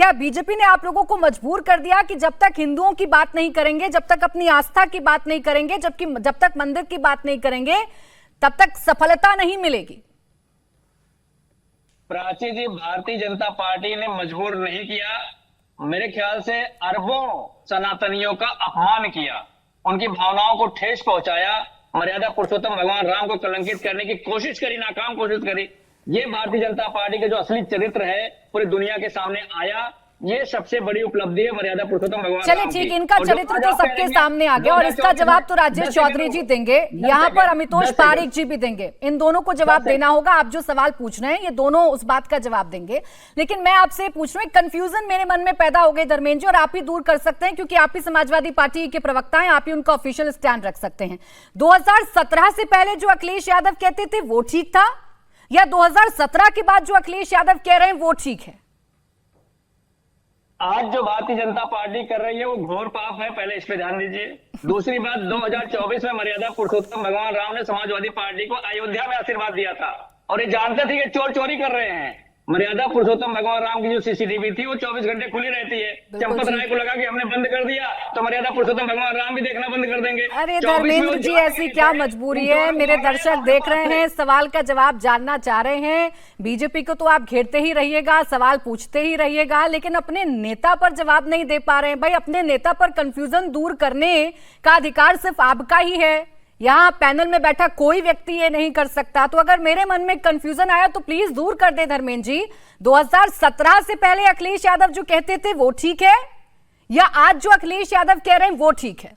क्या बीजेपी ने आप लोगों को मजबूर कर दिया कि जब तक हिंदुओं की बात नहीं करेंगे, जब तक अपनी आस्था की बात नहीं करेंगे, जब तक मंदिर की बात नहीं करेंगे, तब तक सफलता नहीं मिलेगी? प्राची जी, भारतीय जनता पार्टी ने मजबूर नहीं किया। मेरे ख्याल से अरबों सनातनियों का अपमान किया, उनकी भावनाओं को ठेस पहुंचाया, मर्यादा पुरुषोत्तम भगवान राम को कलंकित करने की कोशिश करी, नाकाम कोशिश करी। ये भारतीय जनता पार्टी का जो असली चरित्र है पूरी दुनिया के सामने आया। ये सबसे बड़ी उपलब्धि है मर्यादा पुरुषोत्तम भगवान। चलिए ठीक, इनका चरित्र तो सबके सामने आ गया और इसका जवाब तो राजेश चौधरी जी देंगे, यहाँ पर अमितोष पारीक जी भी देंगे। इन दोनों को जवाब देना होगा। आप जो सवाल पूछ रहे हैं ये दोनों उस बात का जवाब देंगे। लेकिन मैं आपसे पूछ रही हूँ, कंफ्यूजन मेरे मन में पैदा हो गई धर्मेंद्र जी, और आप ही दूर कर सकते हैं क्योंकि आप ही समाजवादी पार्टी के प्रवक्ता हैं, आप ही उनका ऑफिशियल स्टैंड रख सकते हैं। 2017 से पहले जो अखिलेश यादव कहते थे वो ठीक था, या 2017 के बाद जो अखिलेश यादव कह रहे हैं वो ठीक है? आज जो भारतीय जनता पार्टी कर रही है वो घोर पाप है, पहले इस पे ध्यान दीजिए। दूसरी बात, 2024 में मर्यादा पुरुषोत्तम भगवान राम ने समाजवादी पार्टी को अयोध्या में आशीर्वाद दिया था और ये जानते थे कि चोर चोरी कर रहे हैं। मर्यादा पुरुषोत्तम भगवान राम की जो सीसीटीवी थी वो 24 घंटे खुली रहती है। चंपत राय को लगा कि हमने बंद कर दिया तो मर्यादा पुरुषोत्तम भगवान राम भी देखना बंद कर देंगे। अरे धर्मेंद्र जी, ऐसी क्या मजबूरी है? मेरे दर्शक देख रहे हैं, सवाल का जवाब जानना चाह रहे हैं। बीजेपी को तो आप घेरते ही रहिएगा, सवाल पूछते ही रहिएगा, लेकिन अपने नेता पर जवाब नहीं दे पा रहे हैं। भाई, अपने नेता पर कंफ्यूजन दूर करने का अधिकार सिर्फ आपका ही है, यहाँ पैनल में बैठा कोई व्यक्ति ये नहीं कर सकता। तो अगर मेरे मन में कंफ्यूजन आया तो प्लीज दूर कर दे धर्मेंद्र जी। 2017 से पहले अखिलेश यादव जो कहते थे वो ठीक है, या आज जो अखिलेश यादव कह रहे हैं वो ठीक है?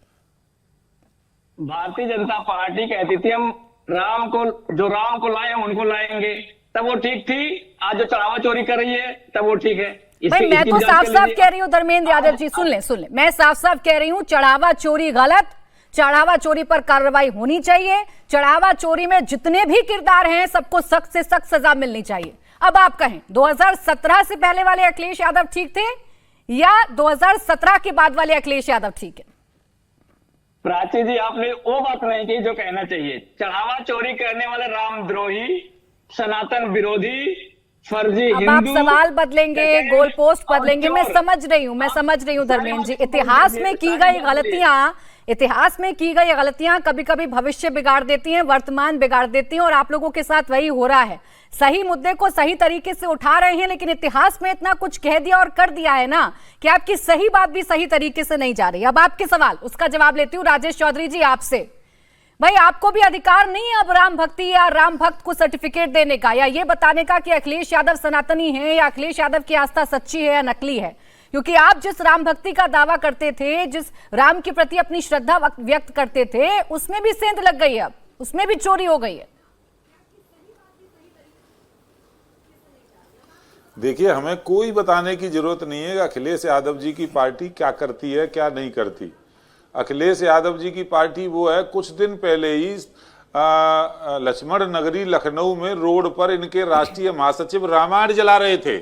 भारतीय जनता पार्टी कहती थी हम राम को लाए हम उनको लाएंगे, तब वो ठीक थी। आज जो चढ़ावा चोरी कर रही है तब वो ठीक है। भाई, मैं तो साफ साफ कह रही हूँ धर्मेंद्र यादव जी, सुन ले, मैं साफ साफ कह रही हूँ, चढ़ावा चोरी गलत, चढ़ावा चोरी पर कार्रवाई होनी चाहिए। चढ़ावा चोरी में जितने भी किरदार हैं सबको सख्त से सख्त सजा मिलनी चाहिए। अब आप कहें, 2017 से पहले वाले अखिलेश यादव ठीक थे या 2017 के बाद वाले अखिलेश यादव ठीक है? प्राची जी, आपने वो बात नहीं की जो कहना चाहिए। चढ़ावा चोरी करने वाले रामद्रोही, सनातन विरोधी, फर्जी अब आप सवाल बदलेंगे, गोल पोस्ट बदलेंगे, मैं समझ रही हूँ धर्मेंद्र जी। इतिहास में की गई गलतियां कभी कभी भविष्य बिगाड़ देती हैं, वर्तमान बिगाड़ देती हैं, और आप लोगों के साथ वही हो रहा है। सही मुद्दे को सही तरीके से उठा रहे हैं, लेकिन इतिहास में इतना कुछ कह दिया और कर दिया है ना कि आपकी सही बात भी सही तरीके से नहीं जा रही। अब आपके सवाल, उसका जवाब लेती हूँ राजेश चौधरी जी आपसे। भाई, आपको भी अधिकार नहीं है अब राम भक्ति या राम भक्त को सर्टिफिकेट देने का, या ये बताने का कि अखिलेश यादव सनातनी है या अखिलेश यादव की आस्था सच्ची है या नकली है, क्योंकि आप जिस राम भक्ति का दावा करते थे, जिस राम के प्रति अपनी श्रद्धा व्यक्त करते थे, उसमें भी सेंध लग गई है, अब उसमें भी चोरी हो गई है। देखिए, हमें कोई बताने की जरूरत नहीं है कि अखिलेश यादव जी की पार्टी क्या करती है क्या नहीं करती। अखिलेश यादव जी की पार्टी वो है, कुछ दिन पहले ही लक्ष्मण नगरी लखनऊ में रोड पर इनके राष्ट्रीय महासचिव रामायण जला रहे थे।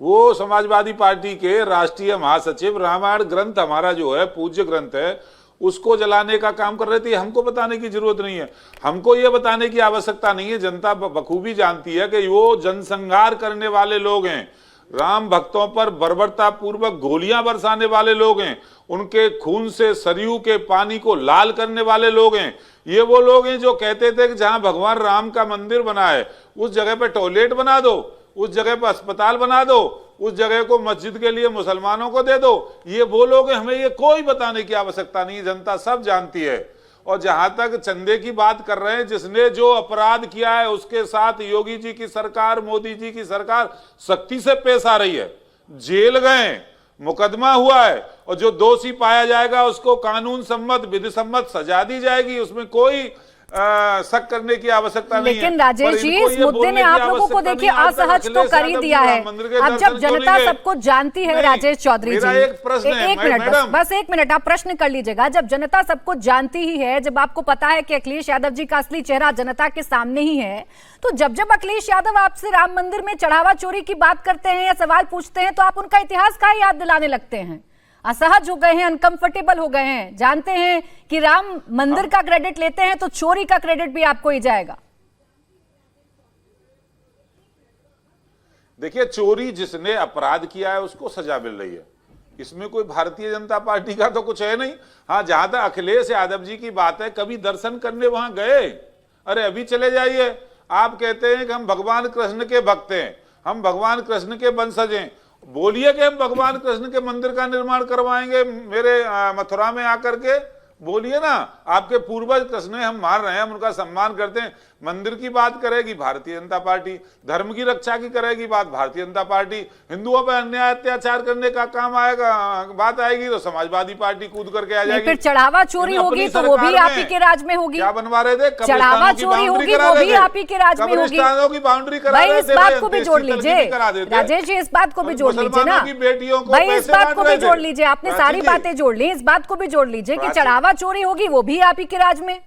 वो समाजवादी पार्टी के राष्ट्रीय महासचिव रामायण ग्रंथ, हमारा जो है पूज्य ग्रंथ है, उसको जलाने का काम कर रहे थे। हमको बताने की जरूरत नहीं है, हमको ये बताने की आवश्यकता नहीं है। जनता बखूबी जानती है कि वो जनसंहार करने वाले लोग हैं, राम भक्तों पर बर्बरता पूर्वक गोलियां बरसाने वाले लोग हैं, उनके खून से सरयू के पानी को लाल करने वाले लोग हैं। ये वो लोग हैं जो कहते थे कि जहां भगवान राम का मंदिर बना है उस जगह पे टॉयलेट बना दो, उस जगह पर अस्पताल बना दो, उस जगह को मस्जिद के लिए मुसलमानों को दे दो। ये वो लोग हैं, हमें ये कोई बताने की आवश्यकता नहीं है, जनता सब जानती है। और जहां तक चंदे की बात कर रहे हैं, जिसने जो अपराध किया है उसके साथ योगी जी की सरकार, मोदी जी की सरकार सख्ती से पेश आ रही है। जेल गए, मुकदमा हुआ है, और जो दोषी पाया जाएगा उसको कानून सम्मत विधि सम्मत सजा दी जाएगी, उसमें कोई शक करने की आवश्यकता नहीं है। लेकिन राजेश जी, इस मुद्दे ने आप लोगों को देखिए असहज तो कर ही दिया है। अब जब जनता सब कुछ जानती है, राजेश चौधरी जी, एक मिनट, बस एक मिनट, आप प्रश्न कर लीजिएगा। जब जनता सब कुछ जानती ही है, जब आपको पता है कि अखिलेश यादव जी का असली चेहरा जनता के सामने ही है, तो जब अखिलेश यादव आपसे राम मंदिर में चढ़ावा चोरी की बात करते हैं या सवाल पूछते हैं, तो आप उनका इतिहास का याद दिलाने लगते हैं। असहज हो गए हैं, अनकंफर्टेबल हो गए हैं, जानते हैं कि राम मंदिर का क्रेडिट लेते हैं तो चोरी का क्रेडिट भी आपको ही जाएगा। देखिए, चोरी जिसने अपराध किया है उसको सजा मिल रही है, इसमें कोई भारतीय जनता पार्टी का तो कुछ है नहीं। हाँ, जहां तक अखिलेश यादव जी की बात है, कभी दर्शन करने वहां गए? अरे अभी चले जाइए। आप कहते हैं कि हम भगवान कृष्ण के भक्त हैं, हम भगवान कृष्ण के वंशज हैं, बोलिए कि हम भगवान कृष्ण के मंदिर का निर्माण करवाएंगे मेरे मथुरा में आकर के, बोलिए ना। आपके पूर्वज कृष्ण हम मान रहे हैं, हम उनका सम्मान करते हैं। मंदिर की बात करेगी भारतीय जनता पार्टी, धर्म की रक्षा की करेगी बात भारतीय जनता पार्टी, हिंदुओं पर अन्याय अत्याचार करने का काम आएगा, बात आएगी तो समाजवादी पार्टी कूद करके आ जाएगी। फिर चढ़ावा चोरी होगी तो वो भी आप ही के राज में होगी। क्या बनवा रहे थे? चढ़ावा चोरी होगी वो भी आप ही के राज में होगी। कब्रिस्तानों की बाउंड्री करा रहे थे। भाई इस बात को भी जोड़ लीजिए राजेश जी, इस बात को भी जोड़ लीजिए ना भाई, इस बात को भी जोड़ लीजिए। आपने सारी बातें जोड़ ली, इस बात को भी जोड़ लीजिए कि चढ़ावा चोरी होगी वो भी आप ही के राज में।